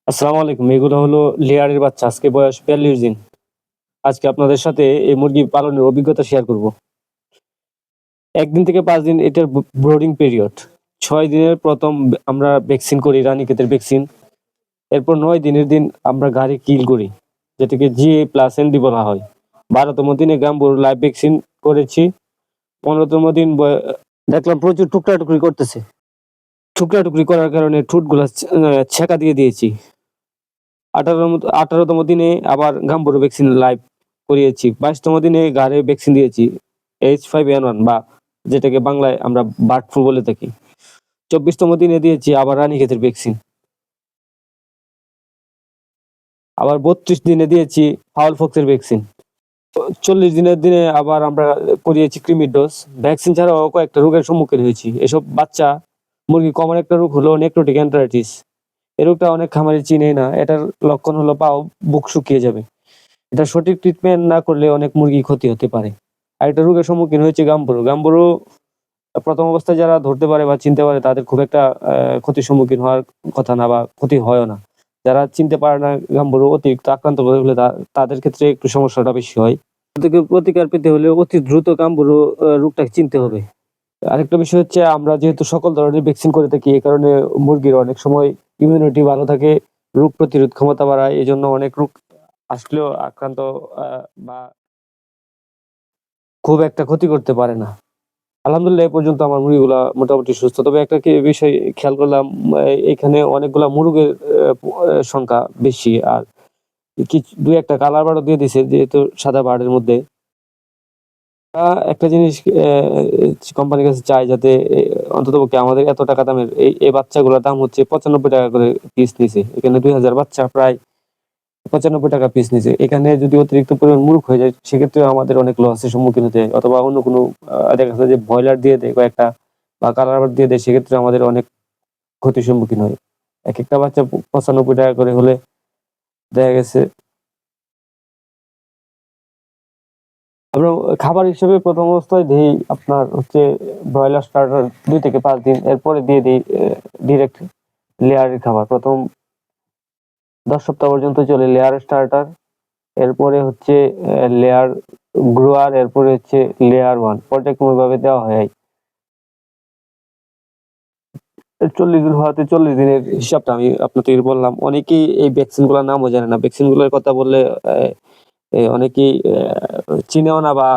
আসসালামু আলাইকুম। এগুলো হলো লেয়ারের বাচ্চা। আজকে বয়স ৪২ দিন। আজকে আপনাদের সাথে এই মুরগি পালনের অভিজ্ঞতা শেয়ার করব। ১ দিন থেকে ৫ দিন এটার ব্রুডিং পিরিয়ড। ৬ দিনের প্রথম আমরা ভ্যাকসিন করি রানীক্ষেতের ভ্যাকসিন। এরপর ৯ দিনের দিন আমরা গাড়ি কিল করি, যেটাকে GA+ND বলা হয়। ১২তম দিনে গাম্বুর লাইভ ভ্যাকসিন করেছি। ১৫তম দিন দেখলাম প্রচুর টুকরা-টুকরি করতেছে। টুকরা-টুকরি করার কারণে ঠোঁটগুলা ছেঁকা দিয়ে দিয়েছি। ১৮তম দিনে আবার গাম্বুরো ভ্যাকসিন লাইভ করিয়েছি। ২২তম দিনে ঘাড়ে ভ্যাকসিন দিয়েছি H5N1 বা যেটাকে বাংলায় আমরা বার্ড ফ্লু বলে থাকি। ২৪তম দিনে দিয়েছি আবার রানীক্ষেতের ভ্যাকসিন। আবার ৩২ দিনে দিয়েছি ফাউল পক্সের ভ্যাকসিন। ৪০ দিনের দিনে আবার আমরা করিয়েছি কৃমির ডোজ। ভ্যাকসিন ছাড়াও কয়েকটা রোগের সম্মুখীন হয়েছি। এসব বাচ্চা মুরগি কমন একটা রোগ হলো নেক্রোটিক এন্টারাইটিস। এই রোগটা অনেক খামারি চিনেই না। এটার লক্ষণ হলো বুক শুকিয়ে যাবে। এটা সঠিক ট্রিটমেন্ট না করলে অনেক মুরগি ক্ষতি হতে পারে। আরেকটা রোগের সম্মুখীন হয়েছে গাম্বুরো। গাম্বুরো প্রথম অবস্থায় যারা ধরতে পারে বা চিনতে পারে তাদের খুব একটা ক্ষতির সম্মুখীন হওয়ার কথা না বা ক্ষতি হয়ও না। যারা চিনতে পারে না গাম্বুরো অতিরিক্ত আক্রান্ত হলে তাদের ক্ষেত্রে একটু সমস্যাটা বেশি হয়। থেকে প্রতিকার পেতে হলে অতি দ্রুত গাম্বুরো রোগটাকে চিনতে হবে। আরেকটা বিষয় হচ্ছে আমরা যেহেতু সকল ধরনের ভ্যাকসিন করে থাকি, এই কারণে মুরগির অনেক সময় ইমিউনিটি ভালো থাকে, রোগ প্রতিরোধ ক্ষমতা বাড়ায়। এজন্য অনেক রোগ আসলেও আক্রান্ত বা খুব একটা ক্ষতি করতে পারে না। আলহামদুলিল্লাহ এ পর্যন্ত আমার মুরগিগুলা মোটামুটি সুস্থ। তবে একটা বিষয় খেয়াল করলাম, এখানে অনেকগুলা মুরগের সংখ্যা বেশি। আর ২-১টা কালার বার্ডও দিয়ে দিছে যেহেতু সাদা বার্ডের মধ্যে। একটা জিনিস কোম্পানির কাছে চাই যাতে অন্ততপক্ষে আমাদের এত টাকা দামের এই বাচ্চাগুলোর দাম হচ্ছে ৳৯৫ করে পিস নিছে। এখানে ২০০০ বাচ্চা প্রায় ৳৯৫ পিস নিছে। এখানে যদি অতিরিক্ত পরিমাণ মুরগ হয়ে যায় সেক্ষেত্রে আমাদের অনেক লসের সম্মুখীন হতে হয়। অথবা অন্য কোনো দেখা যাচ্ছে যে ব্রয়লার দিয়ে দেয় কয়েকটা বা কালার বার্ড দিয়ে দেয়, সেক্ষেত্রে আমাদের অনেক ক্ষতির সম্মুখীন হয়। একেকটা বাচ্চা ৳৯৫ করে হলে দেখা গেছে আমরা খাবার হিসেবে প্রথম অবস্থায় দেই আপনার হচ্ছে ব্রয়লার স্টার্টার ২ থেকে ৫ দিন। এরপরে দিয়ে দেই ডিরেক্ট লেয়ারের খাবার। প্রথম ১০ সপ্তাহ পর্যন্ত চলে লেয়ার স্টার্টার। এরপরে হচ্ছে লেয়ার গ্রোয়ার, এরপরে হচ্ছে লেয়ার 1 পর্যায়ক্রমিকভাবে দেওয়া হয়। ৪০ দিন হওয়াতে ৪০ দিনের হিসাবটা আমি আপনাদের বললাম। অনেকেই এই ভ্যাকসিনগুলোর নামও জানে না। ভ্যাকসিনগুলোর কথা বললে অনেকেই চিনেও না বা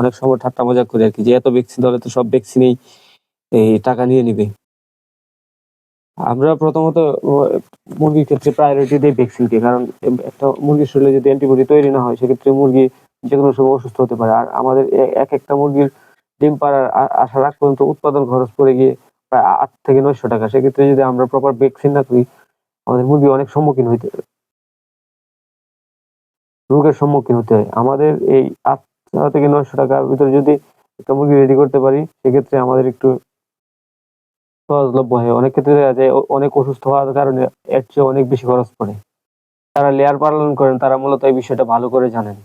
অনেক সময় ঠাট্টা মজাক করে আরকি যে এত ভ্যাকসিন ধরলে তো সব ভ্যাকসিনেই এই টাকা নিয়ে নিবে। আমরা প্রথমত মুরগির ক্ষেত্রে প্রায়োরিটি দেই ভ্যাকসিনকে। কারণ একটা মুরগির শরীরে যদি অ্যান্টিবডি তৈরি না হয় সেক্ষেত্রে মুরগি যেকোনো সময় অসুস্থ হতে পারে। আর আমাদের একেকটা মুরগির ডিম পাড়ার আসার আগ পর্যন্ত উৎপাদন খরচ পড়ে গিয়ে প্রায় ৳৮০০ থেকে ৳৯০০। সেক্ষেত্রে যদি আমরা প্রপার ভ্যাকসিন না করি আমাদের মুরগি অনেক রোগের সম্মুখীন হতে হয়। আমাদের এই ৳৮০০ থেকে ৳৯০০ ভিতরে যদি একটা মুরগি রেডি করতে পারি সেক্ষেত্রে আমাদের একটু সহজলভ্য হয়। অনেক ক্ষেত্রে দেখা যায় অনেক অসুস্থ হওয়ার কারণে এর চেয়ে অনেক বেশি খরচ পড়ে। যারা লেয়ার পালন করেন তারা মূলত এই বিষয়টা ভালো করে জানেন।